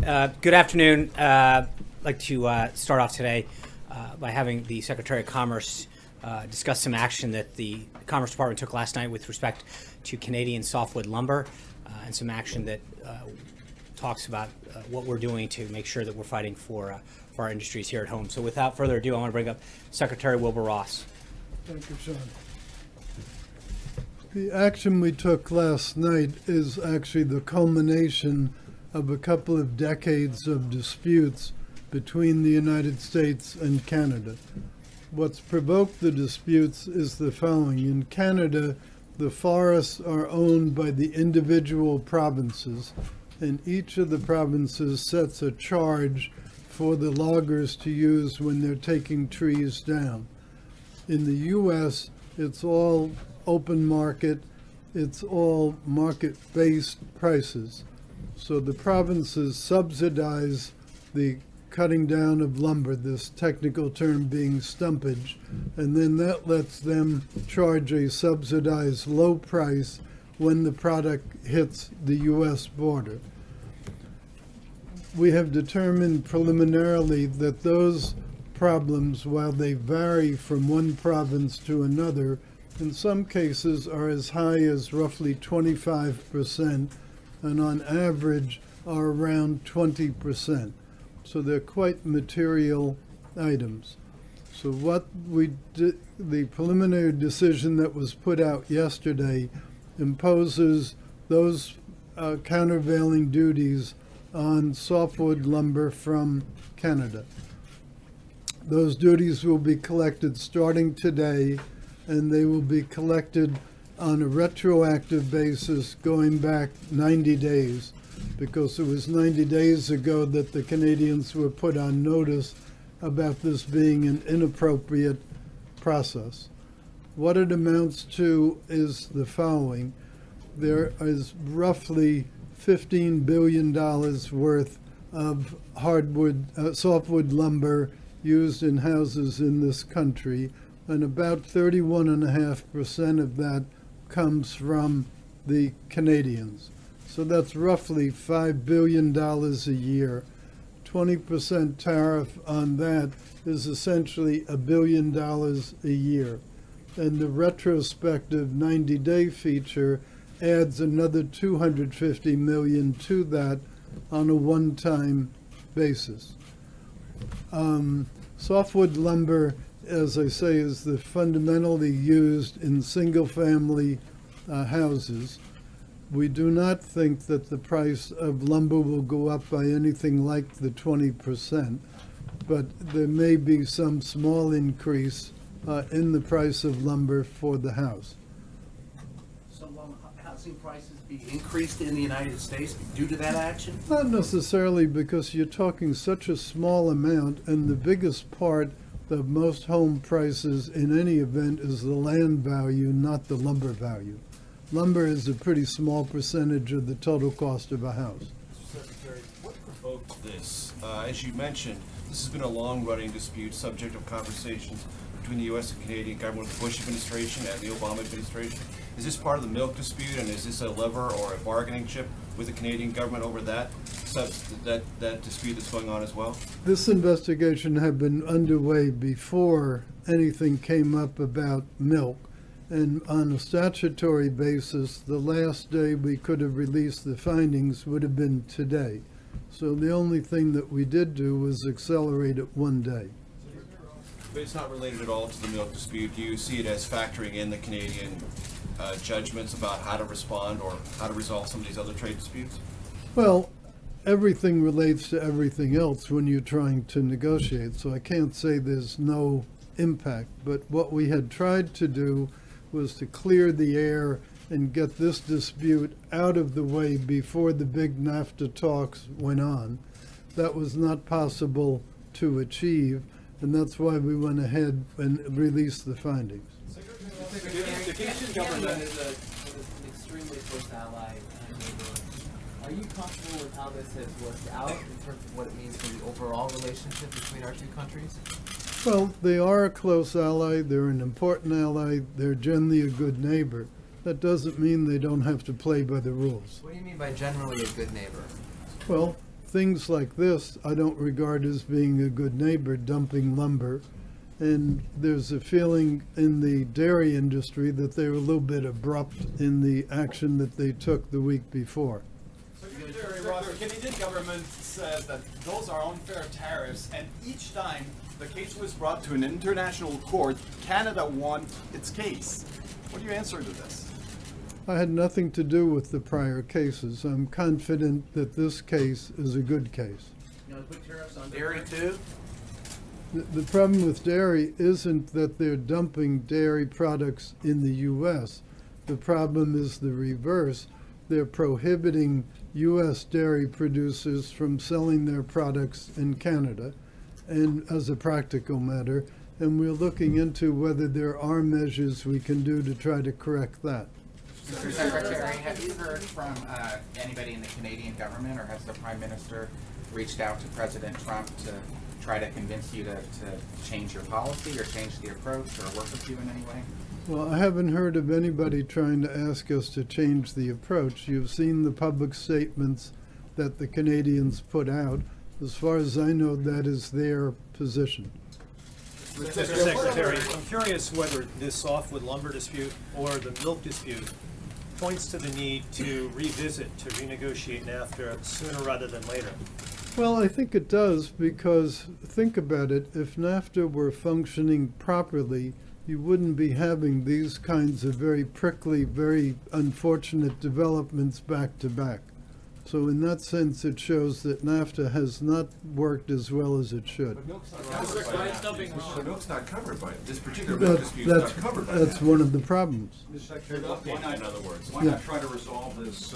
Good afternoon. I'd like to start off today by having the Secretary of Commerce discuss some action that the Commerce Department took last night with respect to Canadian softwood lumber and some action that talks about what we're doing to make sure that we're fighting for our industries here at home. So without further ado, I want to bring up Secretary Wilbur Ross. Thank you, Sean. The action we took last night is actually the culmination of a couple of decades of disputes between the United States and Canada. What's provoked the disputes is the following. In Canada, the forests are owned by the individual provinces, and each of the provinces sets a charge for the loggers to use when they're taking trees down. In the U.S., it's all open market, it's all market-based prices. So the provinces subsidize the cutting down of lumber, this technical term being stumpage, and then that lets them charge a subsidized low price when the product hits the U.S. border. We have determined preliminarily that those problems, while they vary from one province to another, in some cases are as high as roughly 25%, and on average are around 20%. So they're quite material items. So what we did, the preliminary decision that was put out yesterday imposes those countervailing duties on softwood lumber from Canada. Those duties will be collected starting today, and they will be collected on a retroactive basis going back 90 days, because it was 90 days ago that the Canadians were put on notice about this being an inappropriate process. What it amounts to is the following. There is roughly $15 billion worth of softwood lumber used in houses in this country, and about 31.5% of that comes from the Canadians. So that's roughly $5 billion a year. 20% tariff on that is essentially $1 billion a year. And the retrospective 90-day feature adds another $250 million to that on a one-time basis. Softwood lumber, as I say, is fundamentally used in single-family houses. We do not think that the price of lumber will go up by anything like the 20%, but there may be some small increase in the price of lumber for the house. So housing prices be increased in the United States due to that action? Not necessarily, because you're talking such a small amount, and the biggest part of most home prices in any event is the land value, not the lumber value. Lumber is a pretty small percentage of the total cost of a house. Mr. Secretary, what provoked this? As you mentioned, this has been a long-running dispute, subject of conversations between the U.S. and Canadian government, the Bush administration and the Obama administration. Is this part of the milk dispute, and is this a lever or a bargaining chip with the Canadian government over that dispute that's going on as well? This investigation had been underway before anything came up about milk. And on a statutory basis, the last day we could have released the findings would have been today. So the only thing that we did do was accelerate it one day. But it's not related at all to the milk dispute. Do you see it as factoring in the Canadian judgments about how to respond or how to resolve some of these other trade disputes? Well, everything relates to everything else when you're trying to negotiate, so I can't say there's no impact. But what we had tried to do was to clear the air and get this dispute out of the way before the big NAFTA talks went on. That was not possible to achieve, and that's why we went ahead and released the findings. The Canadian government is an extremely close ally and neighbor. Are you comfortable with how this has worked out in terms of what it means for the overall relationship between our two countries? Well, they are a close ally, they're an important ally, they're generally a good neighbor. That doesn't mean they don't have to play by the rules. What do you mean by generally a good neighbor? Well, things like this I don't regard as being a good neighbor, dumping lumber. And there's a feeling in the dairy industry that they were a little bit abrupt in the action that they took the week before. Secretary Ross, the Canadian government says that those are unfair tariffs, and each time the case was brought to an international court, Canada won its case. What do you answer to this? I had nothing to do with the prior cases. I'm confident that this case is a good case. You know, put tariffs on dairy too? The problem with dairy isn't that they're dumping dairy products in the U.S. The problem is the reverse. They're prohibiting U.S. dairy producers from selling their products in Canada, and as a practical matter, and we're looking into whether there are measures we can do to try to correct that. Mr. Secretary, have you heard from anybody in the Canadian government, or has the Prime Minister reached out to President Trump to try to convince you to change your policy or change the approach or work with you in any way? Well, I haven't heard of anybody trying to ask us to change the approach. You've seen the public statements that the Canadians put out. As far as I know, that is their position. Mr. Secretary, I'm curious whether this softwood lumber dispute or the milk dispute points to the need to revisit, to renegotiate NAFTA sooner rather than later. Well, I think it does, because think about it, if NAFTA were functioning properly, you wouldn't be having these kinds of very prickly, very unfortunate developments back to back. So in that sense, it shows that NAFTA has not worked as well as it should. But milk's not covered by that. The milk's not covered by it. This particular milk dispute's not covered by that. That's one of the problems. Mr. Secretary, why not, in other words, why Yeah. not try to resolve this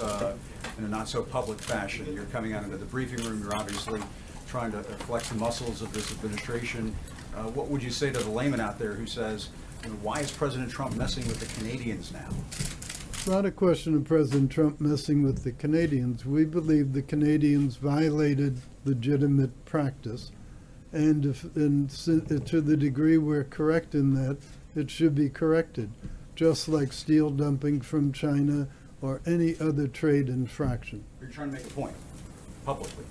in a not-so-public fashion? You're coming out into the briefing room, you're obviously trying to flex the muscles of this administration. What would you say to the layman out there who says, you know, why is President Trump messing with the Canadians now? It's not a question of President Trump messing with the Canadians. We believe the Canadians violated legitimate practice, and to the degree we're correct in that, it should be corrected, just like steel dumping from China or any other trade infraction. You're trying to make a point, publicly.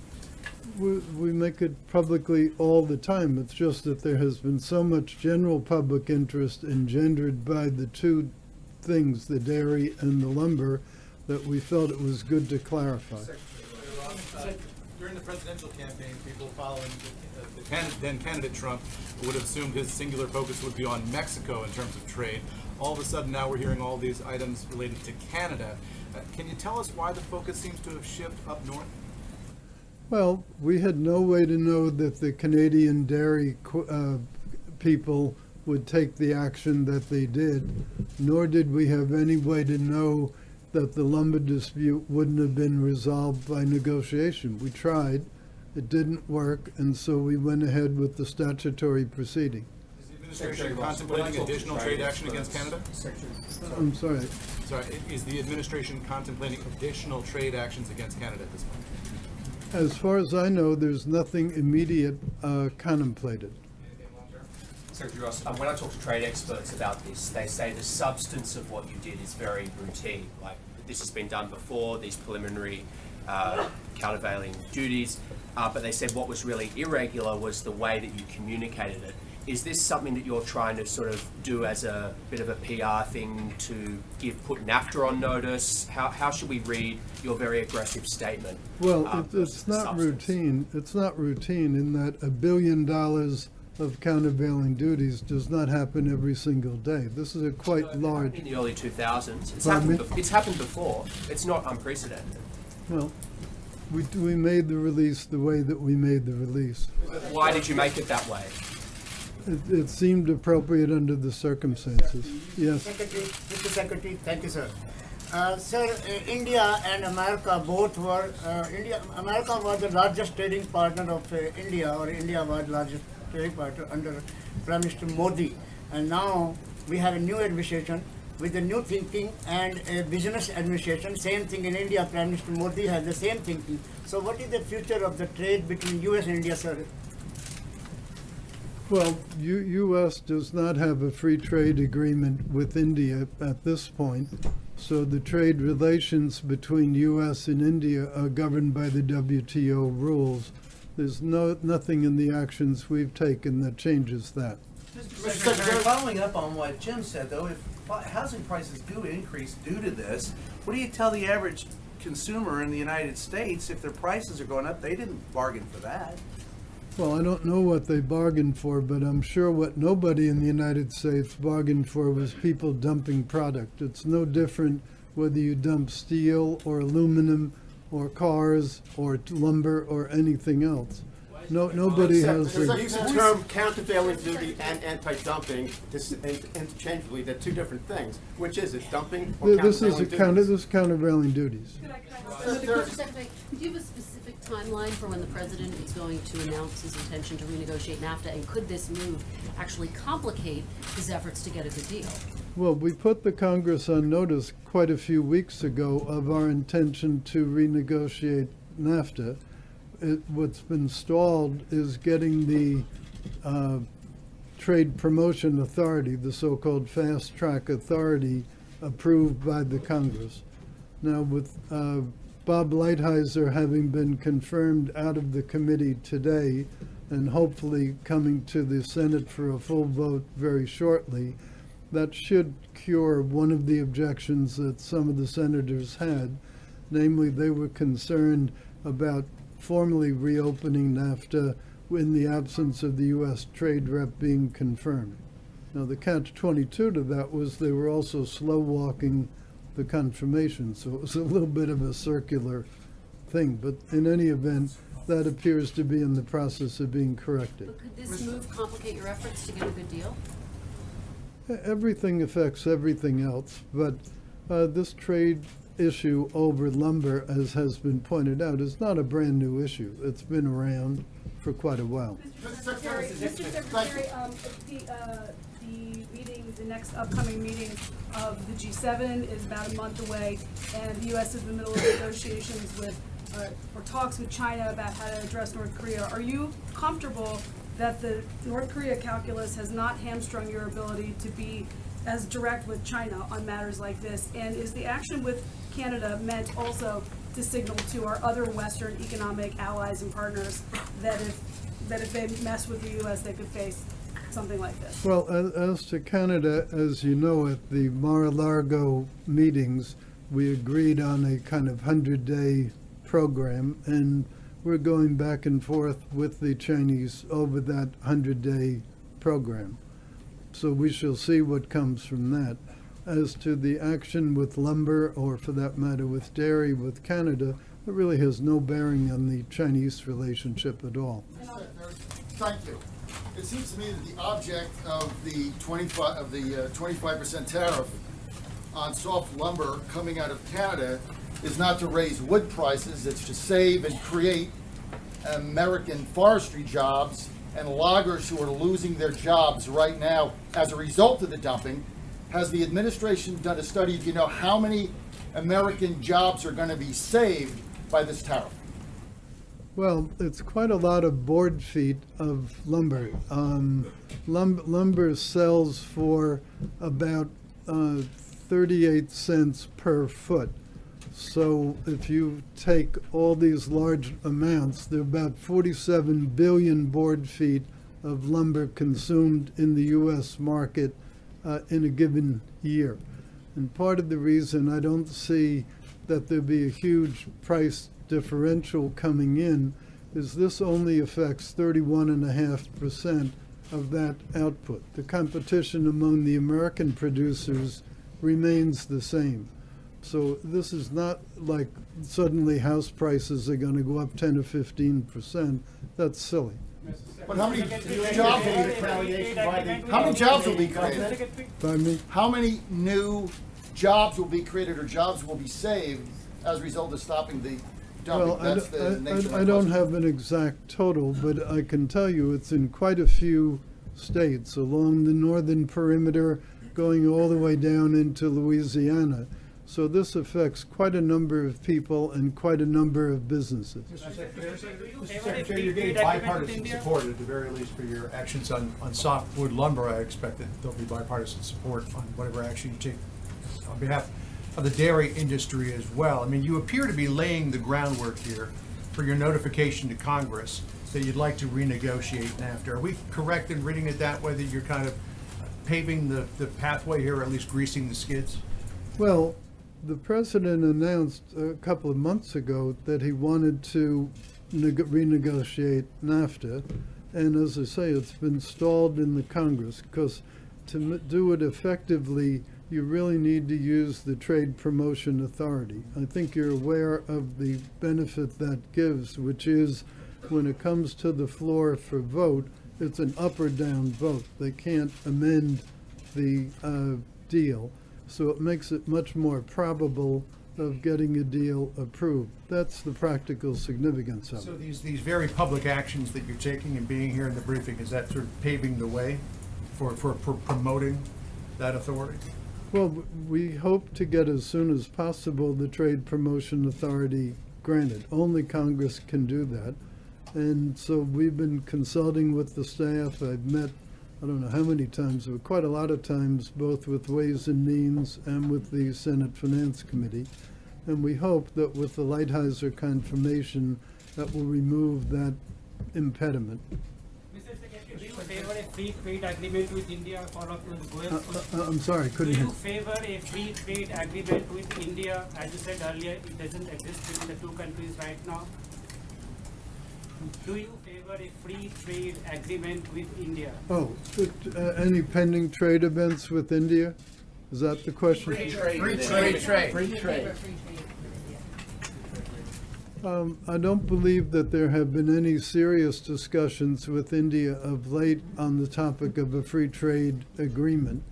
We make it publicly all the time. It's just that there has been so much general public interest engendered by the two things, the dairy and the lumber, that we felt it was good to clarify. During the presidential campaign, people following then candidate Trump would have assumed his singular focus would be on Mexico in terms of trade. All of a sudden now we're hearing all these items related to Canada. Can you tell us why the focus seems to have shifted up north? Well, we had no way to know that the Canadian dairy people would take the action that they did, nor did we have any way to know that the lumber dispute wouldn't have been resolved by negotiation. We tried, it didn't work, and so we went ahead with the statutory proceeding. Is the administration contemplating additional trade action against Canada? I'm sorry. Sorry, is the administration contemplating additional trade actions against Canada at this point? As far as I know, there's nothing immediate contemplated. Secretary Ross, when I talk to trade experts about this, they say the substance of what you did is very routine. Like, this has been done before, these preliminary countervailing duties, but they said what was really irregular was the way that you communicated it. Is this something that you're trying to sort of do as a bit of a PR thing to put NAFTA on notice? How should we read your very aggressive statement? Well, it's not routine. It's not routine in that $1 billion of countervailing duties does not happen every single day. This is a quite large. In the early 2000s, it's happened before. It's not unprecedented. Well, we made the release the way that we made the release. Why did you make it that way? It seemed appropriate under the circumstances. Yes. Mr. Secretary, thank you, sir. Sir, India and America both were, America was the largest trading partner of India, or India was the largest trading partner under Prime Minister Modi. And now we have a new administration with a new thinking and a business administration. Same thing in India, Prime Minister Modi has the same thinking. So what is the future of the trade between US and India, sir? Well, U.S. does not have a free trade agreement with India at this point. So the trade relations between U.S. and India are governed by the WTO rules. There's nothing in the actions we've taken that changes that. Mr. Secretary, following up on what Jim said, though, if housing prices do increase due to this, what do you tell the average consumer in the United States if their prices are going up? They didn't bargain for that. Well, I don't know what they bargained for, but I'm sure what nobody in the United States bargained for was people dumping product. It's no different whether you dump steel or aluminum or cars or lumber or anything else. Nobody has. There's a use of term countervailing duty and anti-dumping interchangeably. They're two different things. Which is it, dumping or This is countervailing duties? countervailing duties. Mr. Secretary, do you have a specific timeline for when the president is going to announce his intention to renegotiate NAFTA? And could this move actually complicate his efforts to get a good deal? Well, we put the Congress on notice quite a few weeks ago of our intention to renegotiate NAFTA. What's been stalled is getting the Trade Promotion Authority, the so-called Fast Track Authority, approved by the Congress. Now, with Bob Lighthizer having been confirmed out of the committee today and hopefully coming to the Senate for a full vote very shortly, that should cure one of the objections that some of the senators had. Namely, they were concerned about formally reopening NAFTA in the absence of the U.S. trade rep being confirmed. Now, the catch-22 to that was they were also slow-walking the confirmation, so it was a little bit of a circular thing. But in any event, that appears to be in the process of being corrected. But could this move complicate your efforts to get a good deal? Everything affects everything else, but this trade issue over lumber, as has been pointed out, is not a brand new issue. It's been around for quite a while. Mr. Secretary, the next upcoming meeting of the G7 is about a month away, and the U.S. is in the middle of negotiations with, or talks with China about how to address North Korea. Are you comfortable that the North Korea calculus has not hamstrung your ability to be as direct with China on matters like this? And is the action with Canada meant also to signal to our other Western economic allies and partners that if they mess with the U.S., they could face something like this? Well, as to Canada, as you know, at the Mar-a-Lago meetings, we agreed on a kind of 100-day program, and we're going back and forth with the Chinese over that 100-day program. So we shall see what comes from that. As to the action with lumber, or for that matter with dairy with Canada, it really has no bearing on the Chinese relationship at all. Thank you. It seems to me that the object of the 25% tariff on soft lumber coming out of Canada is not to raise wood prices, it's to save and create American forestry jobs and loggers who are losing their jobs right now as a result of the dumping. Has the administration done a study? Do you know how many American jobs are going to be saved by this tariff? Well, it's quite a lot of board feet of lumber. Lumber sells for about 38 cents per foot. So if you take all these large amounts, there are about 47 billion board feet of lumber consumed in the U.S. market in a given year. And part of the reason I don't see that there'd be a huge price differential coming in is this only affects 31.5% of that output. The competition among the American producers remains the same. So this is not like suddenly house prices are going to go up 10 or 15%. That's silly. But how many jobs will be created? Pardon me? How many new jobs will be created or jobs will be saved as a result of stopping the dumping? Well, That's the nature of my I don't question. have an exact total, but I can tell you it's in quite a few states along the northern perimeter, going all the way down into Louisiana. So this affects quite a number of people and quite a number of businesses. Mr. Secretary, you're getting bipartisan support, at the very least, for your actions on softwood lumber. I expect that there'll be bipartisan support on whatever action you take on behalf of the dairy industry as well. I mean, you appear to be laying the groundwork here for your notification to Congress that you'd like to renegotiate NAFTA. Are we correct in reading it that way, that you're kind of paving the pathway here, or at least greasing the skids? Well, the president announced a couple of months ago that he wanted to renegotiate NAFTA. And as I say, it's been stalled in the Congress because to do it effectively, you really need to use the Trade Promotion Authority. I think you're aware of the benefit that gives, which is when it comes to the floor for vote, it's an up or down vote. They can't amend the deal. So it makes it much more probable of getting a deal approved. That's the practical significance of it. So these very public actions that you're taking and being here in the briefing, is that sort of paving the way for promoting that authority? Well, we hope to get as soon as possible the Trade Promotion Authority granted. Only Congress can do that. And so we've been consulting with the staff. I've met, I don't know how many times, but quite a lot of times, both with Ways and Means and with the Senate Finance Committee. And we hope that with the Lighthizer confirmation, that will remove that impediment. Mr. Secretary, do you favor a free trade agreement with India I'm sorry, couldn't Do hear. you favor a free trade agreement with India? As you said earlier, it doesn't exist between the two countries right now. Do you favor a free trade agreement with India? Oh, any pending trade events with India? Is that the question? Free trade. Free trade. I don't believe that there have been any serious discussions with India of late on the topic of a free trade agreement.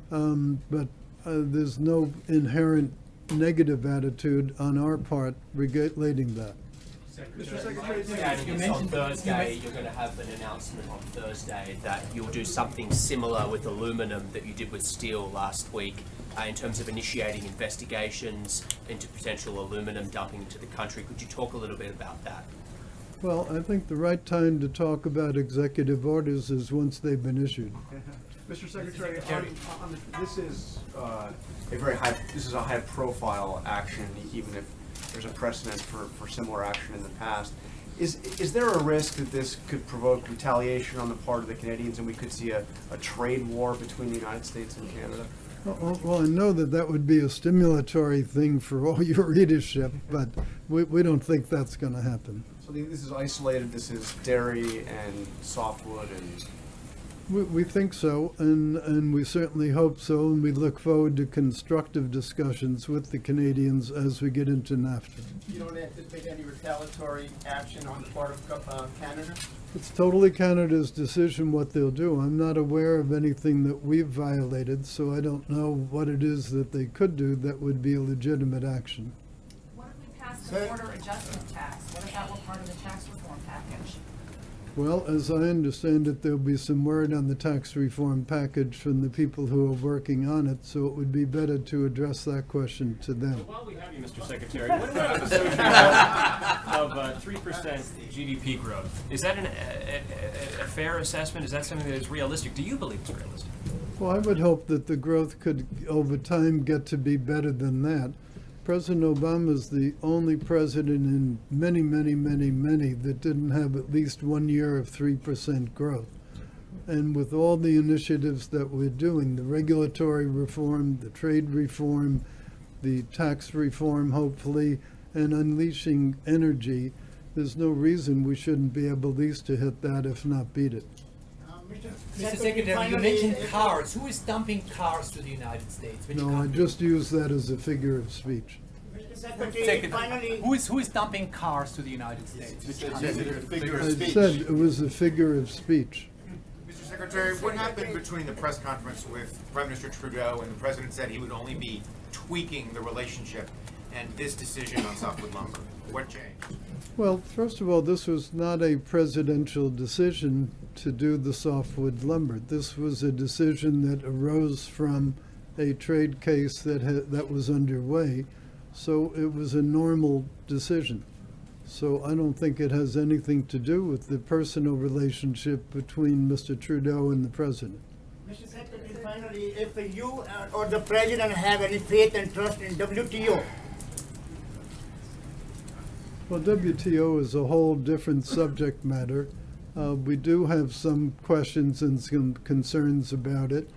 But there's no inherent negative attitude on our part relating that. You mentioned on Thursday, you're going to have an announcement on Thursday that you'll do something similar with aluminum that you did with steel last week in terms of initiating investigations into potential aluminum dumping into the country. Could you talk a little bit about that? Well, I think the right time to talk about executive orders is once they've been issued. Mr. Secretary, this is a high-profile action, even if there's a precedent for similar action in the past. Is there a risk that this could provoke retaliation on the part of the Canadians, and we could see a trade war between the United States and Canada? Well, I know that that would be a stimulatory thing for all your readership, but we don't think that's going to happen. So this is isolated. This is dairy and softwood and. We think so, and we certainly hope so, and we look forward to constructive discussions with the Canadians as we get into NAFTA. You don't anticipate any retaliatory action on the part of Canada? It's totally Canada's decision what they'll do. I'm not aware of anything that we've violated, so I don't know what it is that they could do that would be a legitimate action. What if we pass the border adjustment tax? What if that were part of the tax reform package? Well, as I understand it, there'll be some word on the tax reform package from the people who are working on it, so it would be better to address that question to them. While we have you, Mr. Secretary, what about the notion of 3% GDP growth? Is that a fair assessment? Is that something that is realistic? Do you believe it's realistic? Well, I would hope that the growth could, over time, get to be better than that. President Obama is the only president in many that didn't have at least 1 year of 3% growth. And with all the initiatives that we're doing, the regulatory reform, the trade reform, the tax reform, hopefully, and unleashing energy, there's no reason we shouldn't be able at least to hit that, if not beat it. Mr. Secretary, you mentioned cars. Who is dumping cars to the United States? Which No, I country? just used that as a figure of speech. Secretary, who is dumping cars to the United States? Which country? I said it was a figure of speech. Mr. Secretary, what happened between the press conference with Prime Minister Trudeau and the President said he would only be tweaking the relationship and this decision on softwood lumber? What changed? Well, first of all, this was not a presidential decision to do the softwood lumber. This was a decision that arose from a trade case that was underway. So it was a normal decision. So I don't think it has anything to do with the personal relationship between Mr. Trudeau and the president. Mr. Secretary, finally, if you or the President have any faith and trust in WTO? Well, WTO is a whole different subject matter. We do have some questions and some concerns about it.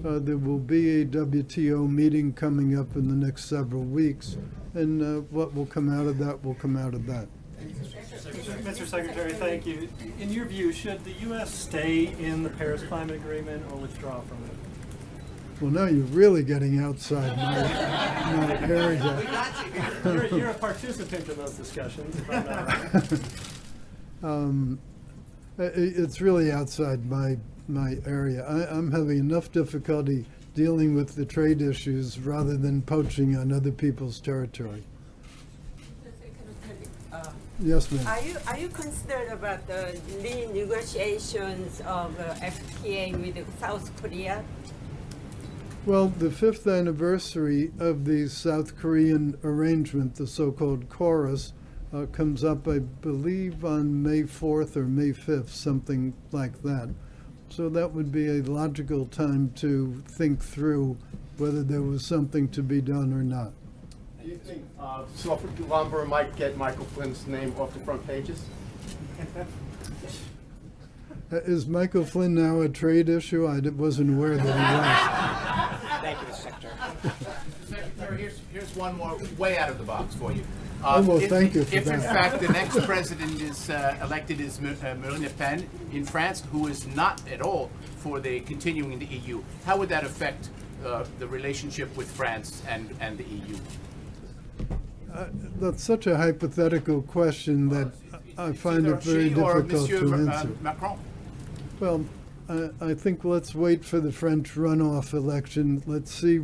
There will be a WTO meeting coming up in the next several weeks, and what will come out of that will come out of that. Mr. Secretary, thank you. In your view, should the U.S. stay in the Paris Climate Agreement or withdraw from it? Well, now you're really getting outside my area. You're a participant in those discussions, if I'm not right. It's really outside my area. I'm having enough difficulty dealing with the trade issues rather than poaching on other people's territory. Yes, ma'am. Are you concerned about the renegotiations of FTA with South Korea? Well, the 5th anniversary of the South Korean arrangement, the so-called chorus, comes up, I believe, on May 4th or May 5th, something like that. So that would be a logical time to think through whether there was something to be done or not. Do you think softwood lumber might get Michael Flynn's name off the front pages? Is Michael Flynn now a trade issue? I wasn't aware that he Thank you, Mr. Secretary. Secretary, here's one more way out of the box for you. Oh, well, thank you for if in that. fact the next president is elected as Marine Le Pen in France, who is not at all for the continuing the EU, how would that affect the relationship with France and the EU? That's such a hypothetical question that I find it very difficult to answer. Macron? Well, I think let's wait for the French runoff election. Let's see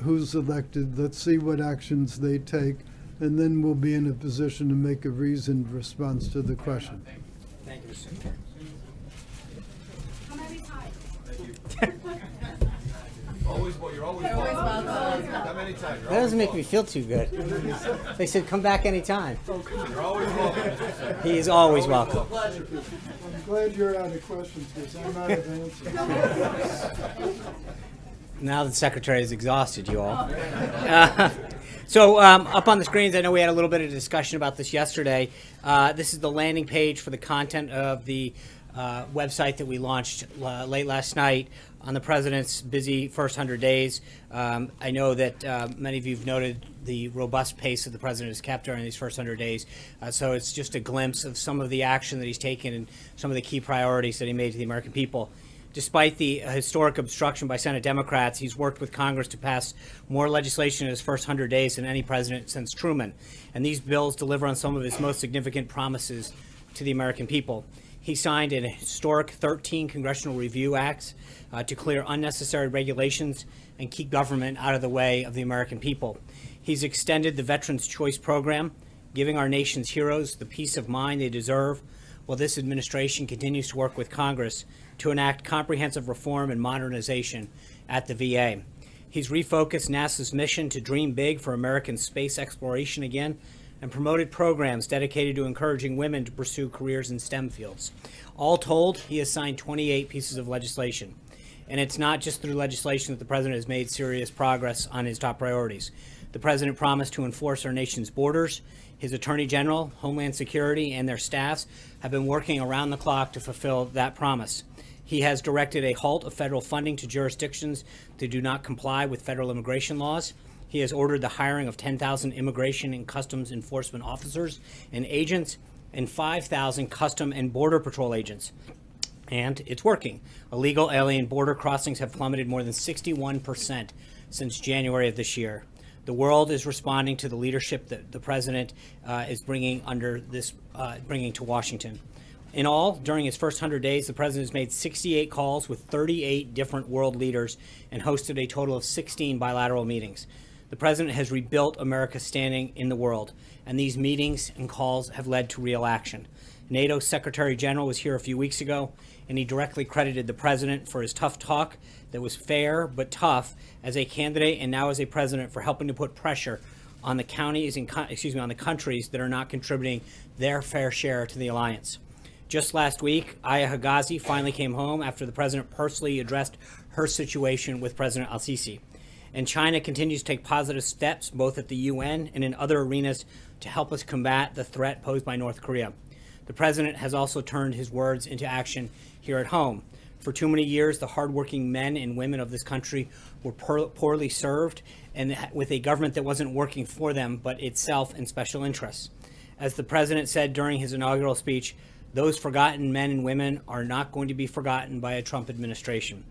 who's elected. Let's see what actions they take, and then we'll be in a position to make a reasoned response to the question. Thank you, Mr. Secretary. How many times? You're always welcome. Come anytime. That doesn't make me feel too good. They said come back anytime. You're always welcome, Mr. Secretary. He is always welcome. I'm glad you're out of questions because I'm out of answers. Now the Secretary is exhausted, you all. So up on the screens, I know we had a little bit of discussion about this yesterday. This is the landing page for the content of the website that we launched late last night on the President's busy first 100 days. I know that many of you have noted the robust pace that the President has kept during these first 100 days. So it's just a glimpse of some of the action that he's taken and some of the key priorities that he made to the American people. Despite the historic obstruction by Senate Democrats, he's worked with Congress to pass more legislation in his first 100 days than any president since Truman. And these bills deliver on some of his most significant promises to the American people. He signed an historic 13 congressional review acts to clear unnecessary regulations and keep government out of the way of the American people. He's extended the Veterans Choice Program, giving our nation's heroes the peace of mind they deserve, while this administration continues to work with Congress to enact comprehensive reform and modernization at the VA. He's refocused NASA's mission to dream big for American space exploration again, and promoted programs dedicated to encouraging women to pursue careers in STEM fields. All told, he has signed 28 pieces of legislation. And it's not just through legislation that the President has made serious progress on his top priorities. The President promised to enforce our nation's borders. His Attorney General, Homeland Security, and their staffs have been working around the clock to fulfill that promise. He has directed a halt of federal funding to jurisdictions that do not comply with federal immigration laws. He has ordered the hiring of 10,000 immigration and customs enforcement officers and agents and 5,000 custom and border patrol agents. And it's working. Illegal alien border crossings have plummeted more than 61% since January of this year. The world is responding to the leadership that the President is bringing to Washington. In all, during his first 100 days, the President has made 68 calls with 38 different world leaders and hosted a total of 16 bilateral meetings. The President has rebuilt America's standing in the world, and these meetings and calls have led to real action. NATO's Secretary General was here a few weeks ago, and he directly credited the President for his tough talk that was fair but tough as a candidate and now as a President for helping to put pressure on the counties and on the countries that are not contributing their fair share to the alliance. Just last week, Aya Higazi finally came home after the president personally addressed her situation with President al-Sisi. And China continues to take positive steps both at the UN and in other arenas to help us combat the threat posed by North Korea. The president has also turned his words into action here at home. For too many years, the hardworking men and women of this country were poorly served and with a government that wasn't working for them but itself in special interests. As the president said during his inaugural speech, those forgotten men and women are not going to be forgotten by a Trump administration.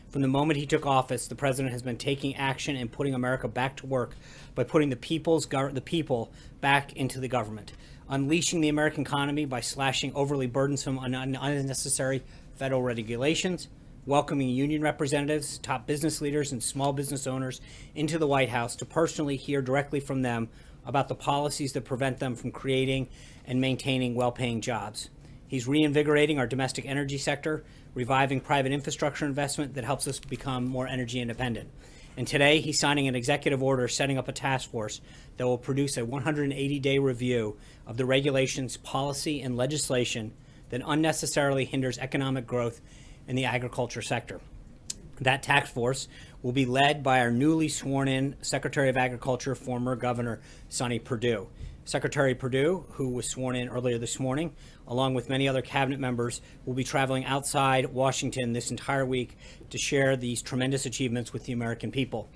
From the moment he took office, the president has been taking action and putting America back to work by putting the people back into the government, unleashing the American economy by slashing overly burdensome and unnecessary federal regulations, welcoming union representatives, top business leaders, and small business owners into the White House to personally hear directly from them about the policies that prevent them from creating and maintaining well-paying jobs. He's reinvigorating our domestic energy sector, reviving private infrastructure investment that helps us become more energy independent. And today, he's signing an executive order setting up a task force that will produce a 180-day review of the regulations, policy, and legislation that unnecessarily hinders economic growth in the agriculture sector. That task force will be led by our newly sworn-in Secretary of Agriculture, former Governor Sonny Perdue. Secretary Perdue, who was sworn in earlier this morning, along with many other cabinet members, will be traveling outside Washington this entire week to share these tremendous achievements with the American people.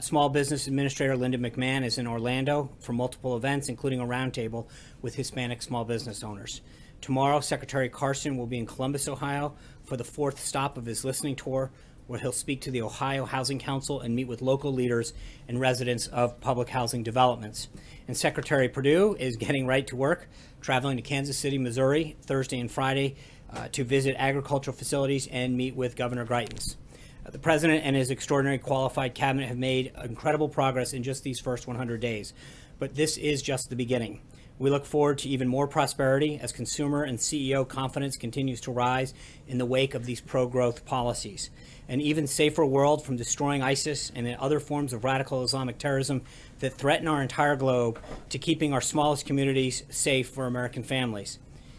Small Business Administrator Linda McMahon is in Orlando for multiple events, including a roundtable with Hispanic small business owners. Tomorrow, Secretary Carson will be in Columbus, Ohio, for the fourth stop of his listening tour, where he'll speak to the Ohio Housing Council and meet with local leaders and residents of public housing developments. And Secretary Perdue is getting right to work, traveling to Kansas City, Missouri, Thursday and Friday to visit agricultural facilities and meet with Governor Greitens. The President and his extraordinary qualified cabinet have made incredible progress in just these first 100 days. But this is just the beginning. We look forward to even more prosperity as consumer and CEO confidence continues to rise in the wake of these pro-growth policies. An even safer world from destroying ISIS and other forms of radical Islamic terrorism that threaten our entire globe to keeping our smallest communities safe for American families.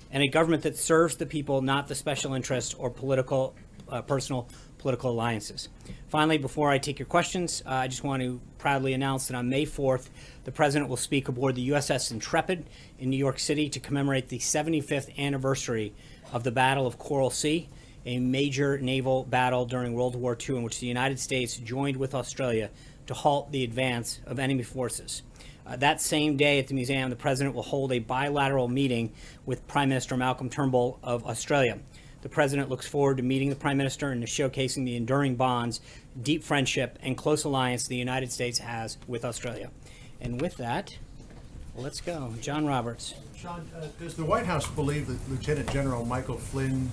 And a government that serves the people, not the special interests or personal political alliances. Finally, before I take your questions, I just want to proudly announce that on May 4th, the President will speak aboard the USS Intrepid in New York City to commemorate the 75th anniversary of the Battle of Coral Sea, a major naval battle during World War II in which the United States joined with Australia to halt the advance of enemy forces. That same day at the museum, the President will hold a bilateral meeting with Prime Minister Malcolm Turnbull of Australia. The President looks forward to meeting the Prime Minister and to showcasing the enduring bonds, deep friendship, and close alliance the United States has with Australia. And with that, let's go. John Roberts. Sean, does the White House believe that Lieutenant General Michael Flynn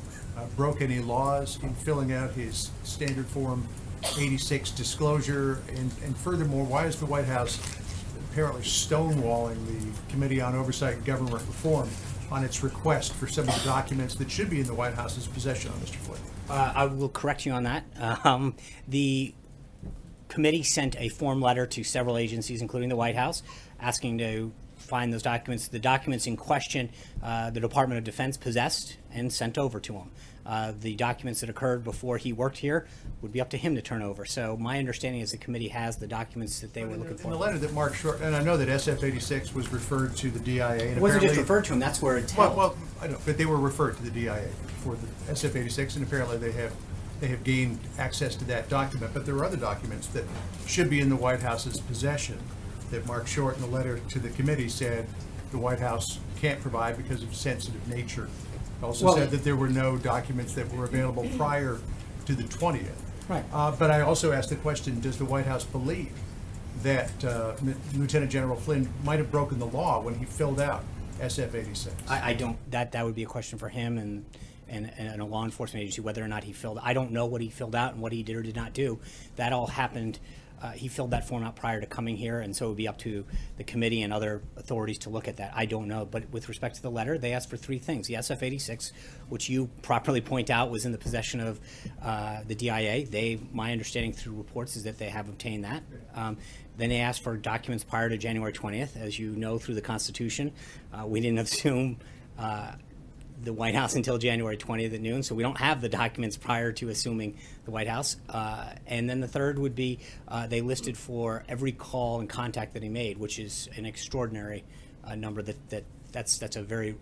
broke any laws in filling out his standard Form 86 disclosure? And furthermore, why is the White House apparently stonewalling the Committee on Oversight and Government Reform on its request for some of the documents that should be in the White House's possession on Mr. Flynn? I will correct you on that. The committee sent a form letter to several agencies, including the White House, asking to find those documents. The documents in question, the Department of Defense possessed and sent over to him. The documents that occurred before he worked here would be up to him to turn over. So my understanding is the committee has the documents that they were looking for. In the letter that Mark Short, and I know that SF-86 was referred to the DIA. And it wasn't just referred to him, that's where it's held. Well, I know, but they were referred to the DIA for the SF-86, and apparently they have gained access to that document. But there are other documents that should be in the White House's possession that Mark Short in the letter to the committee said the White House can't provide because of sensitive nature. Also said that there were no documents that were available prior to the 20th. Right. But I also asked the question, does the White House believe that Lieutenant General Flynn might have broken the law when he filled out SF-86? I don't, that would be a question for him and a law enforcement agency, whether or not he filled. I don't know what he filled out and what he did or did not do. That all happened. He filled that form out prior to coming here, and so it would be up to the committee and other authorities to look at that. I don't know, but with respect to the letter, they asked for three things. The SF-86, which you properly point out was in the possession of the DIA. My understanding through reports is that they have obtained that. Then they asked for documents prior to January 20th. As you know through the Constitution, we didn't assume the White House until January 20th at noon, so we don't have the documents prior to assuming the White House. And then the third would be they listed for every call and contact that he made, which is an extraordinary number. That's a very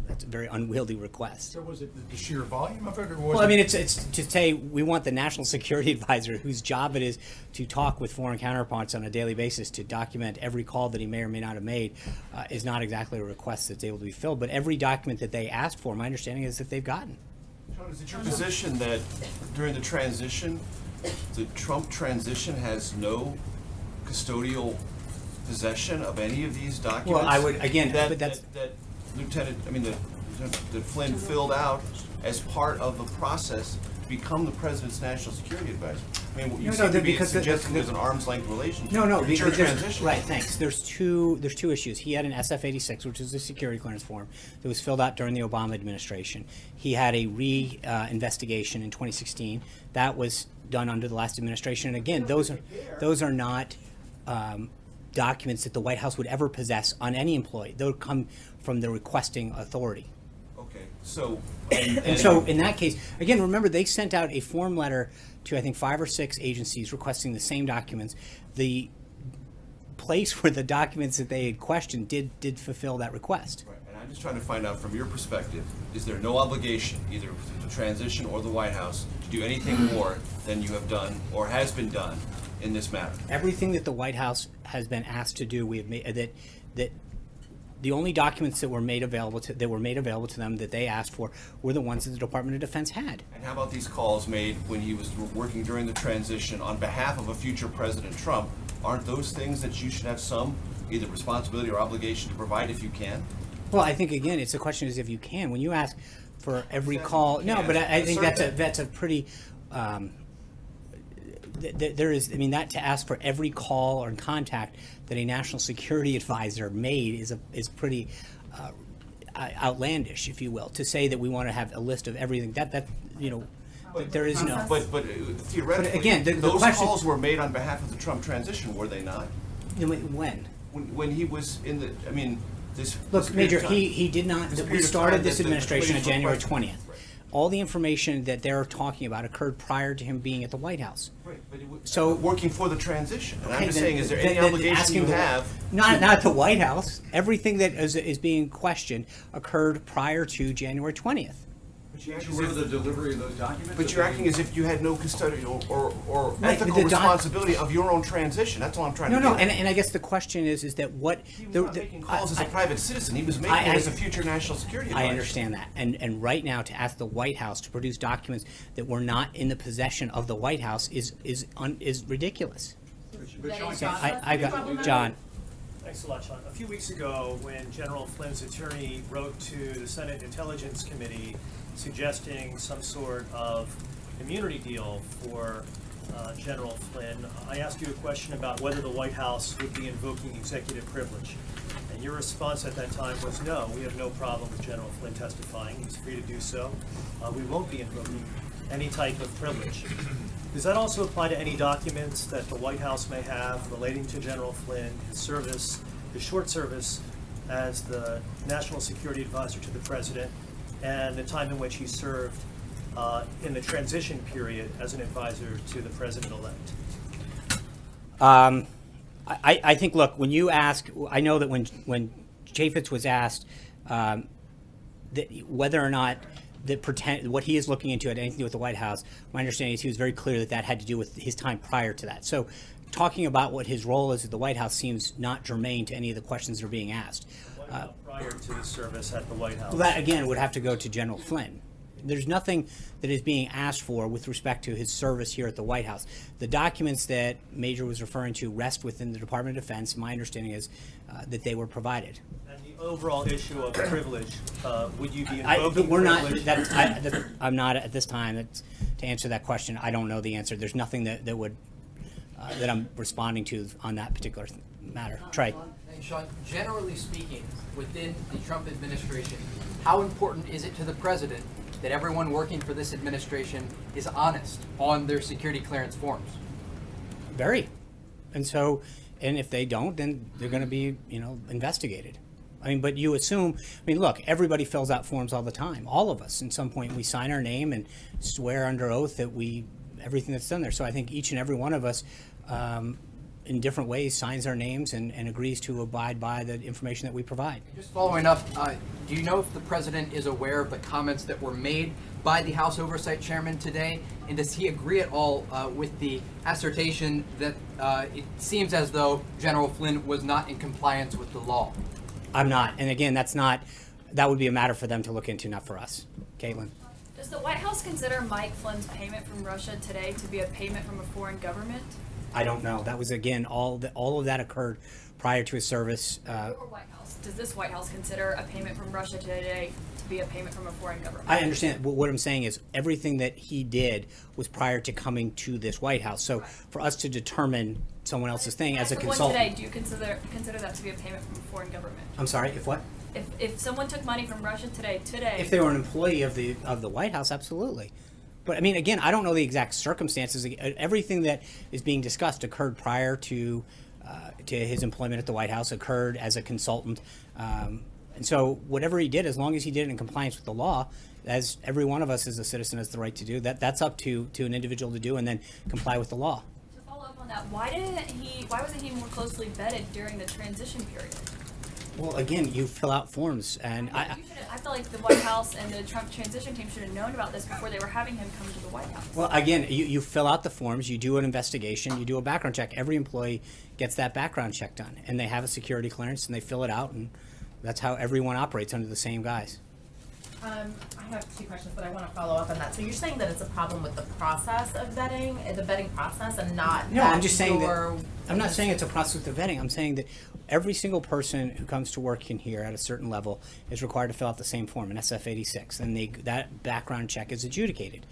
that's a very unwieldy request. So was it the sheer volume of it, or was Well, it? I mean, it's to say we want the national security advisor, whose job it is to talk with foreign counterparts on a daily basis to document every call that he may or may not have made, is not exactly a request that's able to be filled. But every document that they asked for, my understanding is that they've gotten. John, is it your position that during the transition, the Trump transition has no custodial possession of any of these documents? Well, I would, again, that, but that's... that Flynn filled out as part of the process to become the president's national security advisor. I mean, you seem to be suggesting there's an arm's length relationship. No, It's your because transition. right. Thanks. There's two issues. He had an SF-86, which is a security clearance form that was filled out during the Obama administration. He had a investigation in 2016 that was done under the last administration. And again, those are not documents that the White House would ever possess on any employee. They would come from the requesting authority. Okay, so... And so in that case, again, remember, they sent out a form letter to, I think, 5 or 6 agencies requesting the same documents. The place where the documents that they had questioned did fulfill that request. Right, and I'm just trying to find out from your perspective, is there no obligation, either the transition or the White House, to do anything more than you have done or has been done in this matter? Everything that the White House has been asked to do, we have made that the only documents that were made available to them that they asked for were the ones that the Department of Defense had. And how about these calls made when he was working during the transition on behalf of a future President Trump? Aren't those things that you should have some either responsibility or obligation to provide if you can? Well, I think, again, it's a question is if you can. When you ask for every call, no, but I think that's a pretty. There is, I mean, that to ask for every call or contact that a national security advisor made is pretty outlandish, if you will. To say that we want to have a list of everything that but there is no. But theoretically, but again, the those question, calls were made on behalf of the Trump transition, were they not? When? When he was in the, I mean, this. Look, this period Major, of time- he did not. this We period of started time this that the administration on waiting for January president. 20th. All the information that they're talking about occurred prior to him being at the White House. Right, but So working for the transition. And I'm okay, just then- saying, is there then- any then obligation asking you the- have? Not the White House. Everything that is being questioned occurred prior to January 20th. But you actually were the delivery of those documents? But you're acting as if you had no custodial or Right, ethical the responsibility of your own transition. That's all I'm trying to No, get at. and I guess the question is that what He was not making calls as a private citizen. He was making it as a future national security advisor. I understand that, and right now to ask the White House to produce documents that were not in the possession of the White House is ridiculous. So I got John. Thanks a lot, Sean. A few weeks ago, when General Flynn's attorney wrote to the Senate Intelligence Committee suggesting some sort of immunity deal for General Flynn, I asked you a question about whether the White House would be invoking executive privilege. And your response at that time was no, we have no problem with General Flynn testifying. He's free to do so. We won't be invoking any type of privilege. Does that also apply to any documents that the White House may have relating to General Flynn, his service, his short service as the National Security Advisor to the President, and the time in which he served in the transition period as an advisor to the President-elect? I think, look, when you ask, I know that when Chaffetz was asked that whether or not what he is looking into had anything to do with the White House, my understanding is he was very clear that that had to do with his time prior to that. So talking about what his role is at the White House seems not germane to any of the questions that are being asked. What about prior to his service at the White House? Well, that, again, would have to go to General Flynn. There's nothing that is being asked for with respect to his service here at the White House. The documents that Major was referring to rest within the Department of Defense. My understanding is that they were provided. And the overall issue of privilege, would you be invoking We're not. privilege? I'm not at this time to answer that question. I don't know the answer. There's nothing that would that I'm responding to on that particular matter. Trey. Sean, generally speaking, within the Trump administration, how important is it to the president that everyone working for this administration is honest on their security clearance forms? Very. And so, and if they don't, then they're going to be, investigated. I mean, but you assume, I mean, look, everybody fills out forms all the time. All of us, at some point, we sign our name and swear under oath that everything that's done there. So I think each and every one of us, in different ways, signs our names and agrees to abide by the information that we provide. Just following up, do you know if the president is aware of the comments that were made by the House Oversight Chairman today? And does he agree at all with the assertion that it seems as though General Flynn was not in compliance with the law? I'm not. And again, that would be a matter for them to look into, not for us. Caitlin? Does the White House consider Mike Flynn's payment from Russia today to be a payment from a foreign government? I don't know. That was, again, all of that occurred prior to his service. Your White House, does this White House consider a payment from Russia today to be a payment from a foreign government? I understand. What I'm saying is everything that he did was prior to coming to this White House. So for us to determine someone else's thing as a consultant. Today, do you consider that to be a payment from a foreign government? I'm sorry, if what? If someone took money from Russia today. If they were an employee of the White House, absolutely. But I mean, again, I don't know the exact circumstances. Everything that is being discussed occurred prior to his employment at the White House, occurred as a consultant. And so whatever he did, as long as he did it in compliance with the law, as every one of us as a citizen has the right to do, that's up to an individual to do and then comply with the law. To follow up on that, why wasn't he more closely vetted during the transition period? Well, again, you fill out forms, and I feel like the White House and the Trump transition team should have known about this before they were having him come to the White House. Well, again, you fill out the forms, you do an investigation, you do a background check. Every employee gets that background check done, and they have a security clearance, and they fill it out, and that's how everyone operates under the same guise. I have two questions, but I want to follow up on that. So you're saying that it's a problem with the process of vetting, the vetting process, and not No, I'm just saying that. I'm not that saying it's a process with the vetting. I'm saying that every single person who comes to work in here at a certain level is required to fill out the same form, an SF-86, and that background check is adjudicated.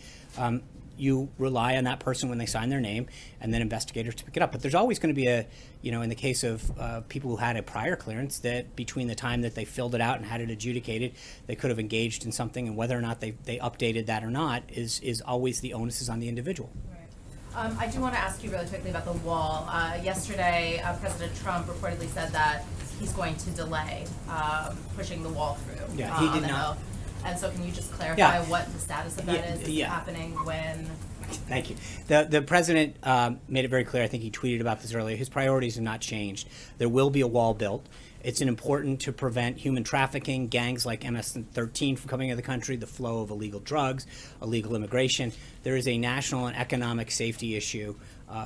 You rely on that person when they sign their name, and then investigators to pick it up. But there's always going to be in the case of people who had a prior clearance, that between the time that they filled it out and had it adjudicated, they could have engaged in something, and whether or not they updated that or not is always the onus is on the individual. I do want to ask you really quickly about the wall. Yesterday, President Trump reportedly said that he's going to delay pushing the wall through. Yeah, he did on the not. Hill. And so can you just clarify what the status of that is? Is it Yeah. happening when? Thank you. The president made it very clear, I think he tweeted about this earlier, his priorities have not changed. There will be a wall built. It's important to prevent human trafficking, gangs like MS-13 from coming into the country, the flow of illegal drugs, illegal immigration. There is a national and economic safety issue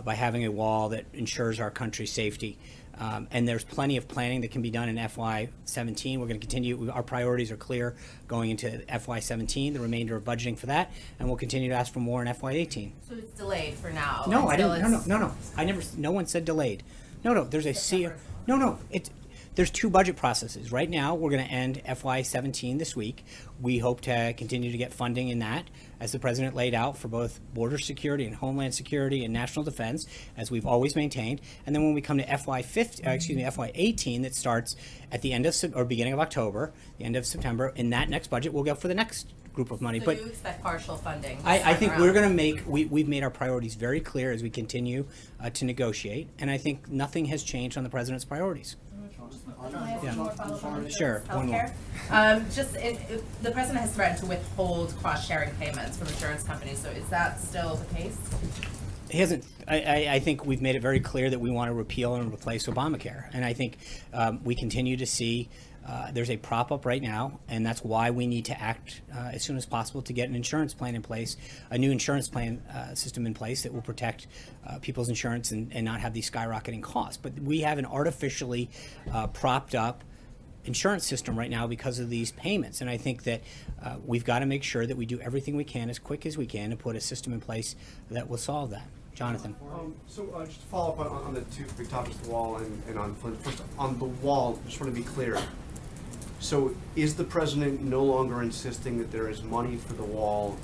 by having a wall that ensures our country's safety. And there's plenty of planning that can be done in FY17. We're going to continue. Our priorities are clear going into FY17, the remainder of budgeting for that, and we'll continue to ask for more in FY18. So it's delayed for now. No, I until didn't. No. it's- I never. No one said delayed. No. There's a No. There's two budget processes. Right now, we're going to end FY17 this week. We hope to continue to get funding in that, as the president laid out, for both border security and homeland security and national defense, as we've always maintained. And then when we come to FY18, that starts at the end of or beginning of October, the end of September, in that next budget, we'll go for the next group of money. So But you expect partial funding? I think around? we're going to we've made our priorities very clear as we continue to negotiate, and I think nothing has changed on the president's priorities. Sure. One more. The president has threatened to withhold cost-sharing payments from insurance companies. So is that still the case? He hasn't. I think we've made it very clear that we want to repeal and replace Obamacare, and I think we continue to see there's a prop up right now, and that's why we need to act as soon as possible to get an insurance plan in place, a new insurance plan system in place that will protect people's insurance and not have these skyrocketing costs. But we have an artificially propped up insurance system right now because of these payments, and I think that we've got to make sure that we do everything we can as quick as we can to put a system in place that will solve that. Jonathan. So just to follow up on the two big topics, the wall and on Flynn. First, on the wall, just want to be clear. So is the president no longer insisting that there is money for the wall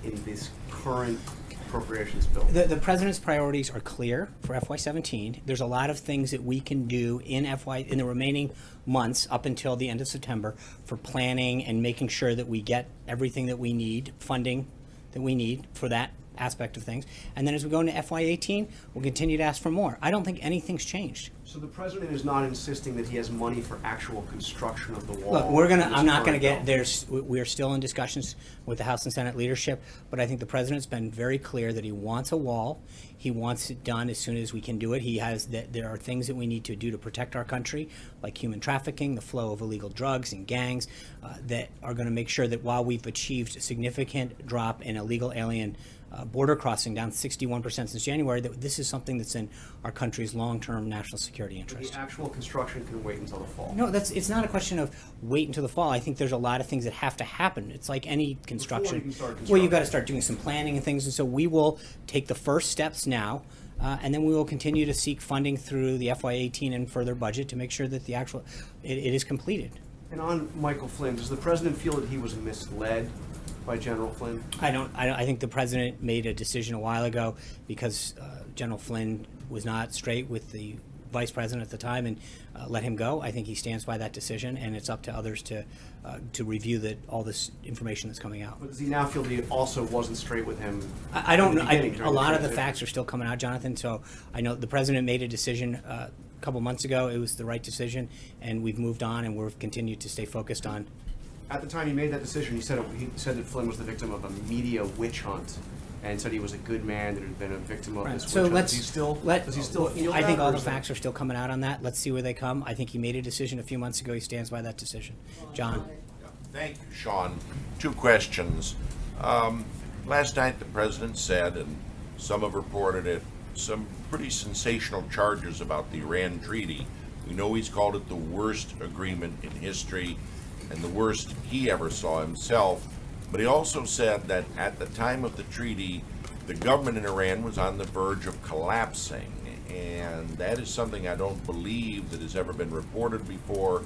in this current appropriations bill? The president's priorities are clear for FY17. There's a lot of things that we can do in the remaining months up until the end of September for planning and making sure that we get everything that we need, funding that we need for that aspect of things. And then as we go into FY18, we'll continue to ask for more. I don't think anything's changed. So the president is not insisting that he has money for actual construction of the wall? Look, I'm not gonna get, we're still in discussions with the House and Senate leadership, but I think the president's been very clear that he wants a wall. He wants it done as soon as we can do it. There are things that we need to do to protect our country, like human trafficking, the flow of illegal drugs and gangs, that are gonna make sure that while we've achieved a significant drop in illegal alien border crossing, down 61% since January, that this is something that's in our country's long-term national security interest. The actual construction can wait until the fall? No, it's not a question of wait until the fall. I think there's a lot of things that have to happen. It's like any construction. Before you can start construction. Well, you've got to start doing some planning and things, and so we will take the first steps now, and then we will continue to seek funding through the FY18 and further budget to make sure that the actual, it is completed. And on Michael Flynn, does the president feel that he was misled by General Flynn? I think the president made a decision a while ago because General Flynn was not straight with the vice president at the time and let him go. I think he stands by that decision, and it's up to others to review all this information that's coming out. But does he now feel that he also wasn't straight with him? I don't know. During A lot of the transition? facts are still coming out, Jonathan. So I know the president made a decision a couple months ago. It was the right decision, and we've moved on, and we've continued to stay focused on. At the time he made that decision, he said that Flynn was the victim of a media witch hunt, and said he was a good man that had been a victim of Right. this So witch hunt. let's Does he still feel I that, think or all the is that- facts are still coming out on that. Let's see where they come. I think he made a decision a few months ago. He stands by that decision. John. Thank you, Sean. Two questions. Last night, the president said, and some have reported it, some pretty sensational charges about the Iran treaty. We know he's called it the worst agreement in history and the worst he ever saw himself. But he also said that at the time of the treaty, the government in Iran was on the verge of collapsing. And that is something I don't believe that has ever been reported before.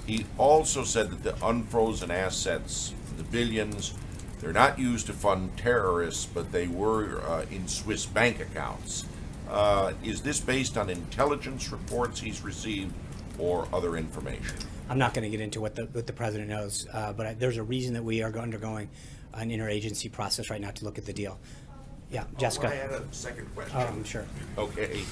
He also said that the unfrozen assets, the billions, they're not used to fund terrorists, but they were in Swiss bank accounts. Is this based on intelligence reports he's received or other information? I'm not going to get into what the president knows, but there's a reason that we are undergoing an interagency process right now to look at the deal. Yeah, Jessica. I had a second question. Oh, I'm sure. Okay.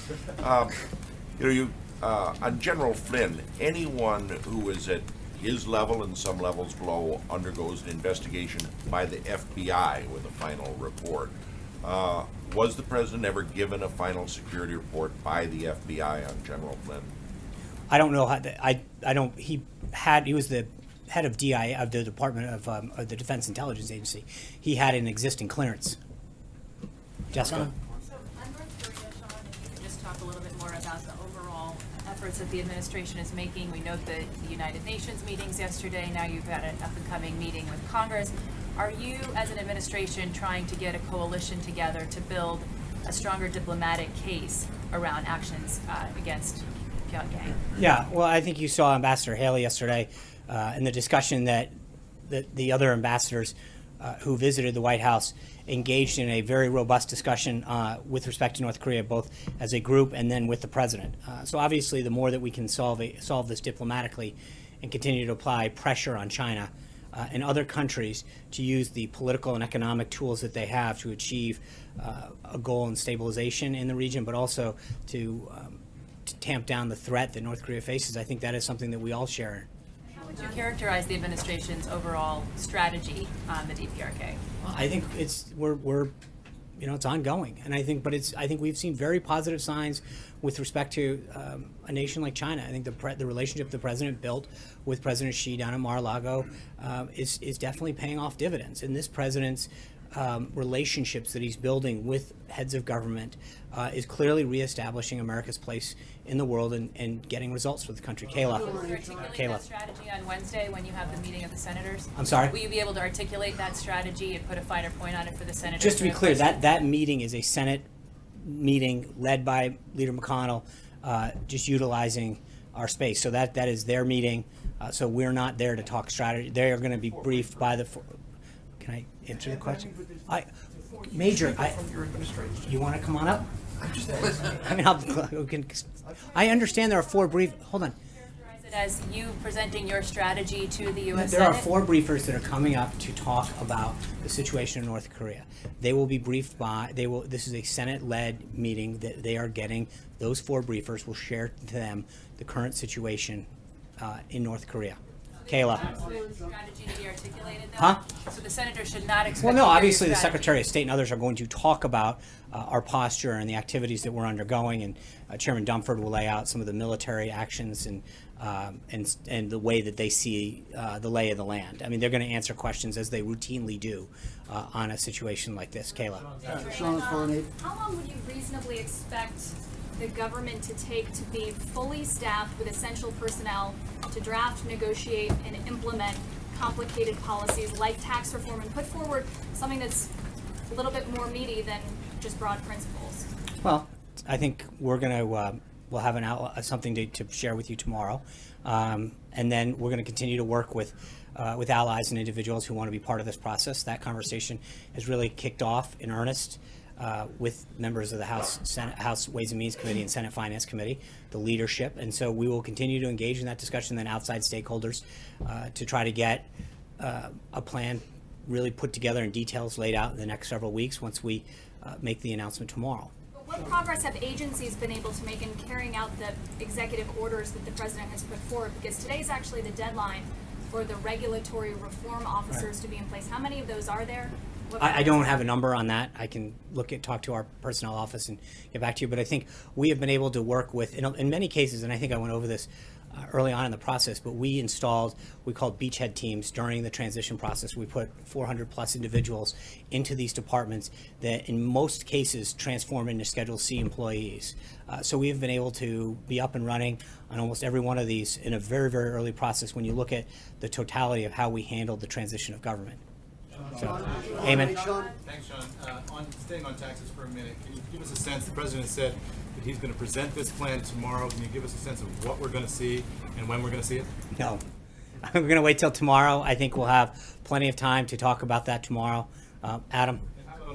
On General Flynn, anyone who is at his level and some levels below undergoes an investigation by the FBI with a final report. Was the president ever given a final security report by the FBI on General Flynn? I don't know how. He was the head of DI of the Department of the Defense Intelligence Agency. He had an existing clearance. Jessica. So on North Korea, Sean, if you could just talk a little bit more about the overall efforts that the administration is making. We note the United Nations meetings yesterday. Now you've got an up-and-coming meeting with Congress. Are you, as an administration, trying to get a coalition together to build a stronger diplomatic case around actions against Pyongyang? Yeah, well, I think you saw Ambassador Haley yesterday in the discussion that the other ambassadors who visited the White House engaged in a very robust discussion with respect to North Korea, both as a group and then with the president. So obviously, the more that we can solve this diplomatically and continue to apply pressure on China and other countries to use the political and economic tools that they have to achieve a goal in stabilization in the region, but also to tamp down the threat that North Korea faces, I think that is something that we all share. How would you characterize the administration's overall strategy on the DPRK? I think it's ongoing, and I think we've seen very positive signs with respect to a nation like China. I think the relationship the president built with President Xi down in Mar-a-Lago is definitely paying off dividends. And this president's relationships that he's building with heads of government is clearly reestablishing America's place in the world and getting results for the country. Kayla. Will you articulate that strategy on Wednesday when you have the meeting of the senators? I'm sorry? Will you be able to articulate that strategy and put a finer point on it for the senators? Just to be clear, that meeting is a Senate meeting led by Leader McConnell, just utilizing our space. So that is their meeting. So we're not there to talk strategy. They are going to be briefed by the. Can I answer the question? Major, you want to come on up? I'm just listening. I mean, I understand there are four brief. Hold on. Characterize it as you presenting your strategy to the U.S. There Senate? are 4 briefers that are coming up to talk about the situation in North Korea. They will be briefed by, this is a Senate-led meeting that they are getting. Those 4 briefers will share to them the current situation in North Korea. Kayla. Strategy to be articulated, though? Huh? So the senator should not expect Well, to no, hear your obviously the strategy. Secretary of State and others are going to talk about our posture and the activities that we're undergoing, and Chairman Dumford will lay out some of the military actions and the way that they see the lay of the land. I mean, they're going to answer questions as they routinely do on a situation like this. Kayla. How long would you reasonably expect the government to take to be fully staffed with essential personnel to draft, negotiate, and implement complicated policies like tax reform and put forward something that's a little bit more meaty than just broad principles? Well, I think we're going to we'll have something to share with you tomorrow, and then we're going to continue to work with allies and individuals who want to be part of this process. That conversation has really kicked off in earnest with members of the House Ways and Means Committee and Senate Finance Committee, the leadership, and so we will continue to engage in that discussion, then outside stakeholders, to try to get a plan really put together and details laid out in the next several weeks once we make the announcement tomorrow. What progress have agencies been able to make in carrying out the executive orders that the president has put forward? Because today is actually the deadline for the regulatory reform officers to be in place. How many of those are there? I don't have a number on that. I can talk to our personnel office and get back to you. But I think we have been able to work with, in many cases, and I think I went over this early on in the process, but we called beachhead teams during the transition process. We put 400 plus individuals into these departments that in most cases transform into Schedule C employees. So we have been able to be up and running on almost every one of these in a very, very early process when you look at the totality of how we handled the transition of government. So, Eamon. Thanks, Sean. Staying on taxes for a minute, can you give us a sense, the president said that he's going to present this plan tomorrow. Can you give us a sense of what we're going to see and when we're going to see it? No. We're going to wait till tomorrow. I think we'll have plenty of time to talk about that tomorrow. Adam?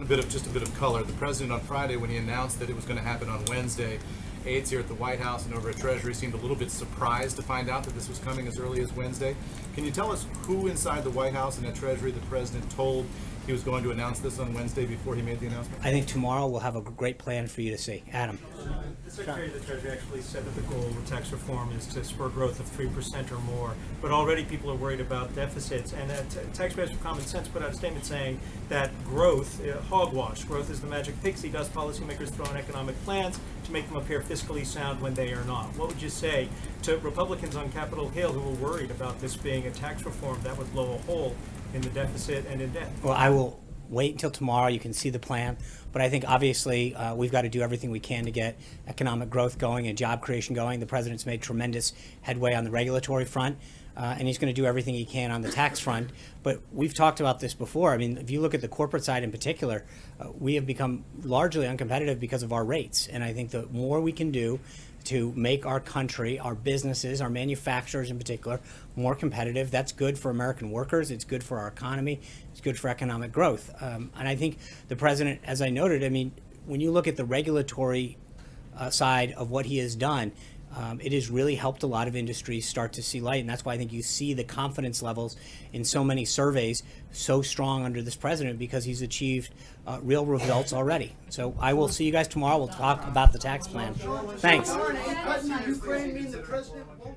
Just a bit of color. The president on Friday, when he announced that it was going to happen on Wednesday, aides here at the White House and over at Treasury seemed a little bit surprised to find out that this was coming as early as Wednesday. Can you tell us who inside the White House and at Treasury the president told he was going to announce this on Wednesday before he made the announcement? I think tomorrow we'll have a great plan for you to see. Adam. The Secretary of the Treasury actually said that the goal with tax reform is to spur growth of 3% or more, but already people are worried about deficits, and Taxpayers for Common Sense put out a statement saying that growth, hogwash, growth is the magic pixie dust. Policymakers throw in economic plans to make them appear fiscally sound when they are not. What would you say to Republicans on Capitol Hill who are worried about this being a tax reform that would blow a hole in the deficit and in debt? Well, I will wait until tomorrow. You can see the plan. But I think obviously we've got to do everything we can to get economic growth going and job creation going. The president's made tremendous headway on the regulatory front, and he's going to do everything he can on the tax front. But we've talked about this before. I mean, if you look at the corporate side in particular, we have become largely uncompetitive because of our rates. And I think the more we can do to make our country, our businesses, our manufacturers in particular, more competitive. That's good for American workers. It's good for our economy. It's good for economic growth. And I think the president, as I noted, I mean, when you look at the regulatory side of what he has done, it has really helped a lot of industries start to see light. And that's why I think you see the confidence levels in so many surveys so strong under this president, because he's achieved real results already. So I will see you guys tomorrow. We'll talk about the tax plan. Thanks. Ukraine mean the president won't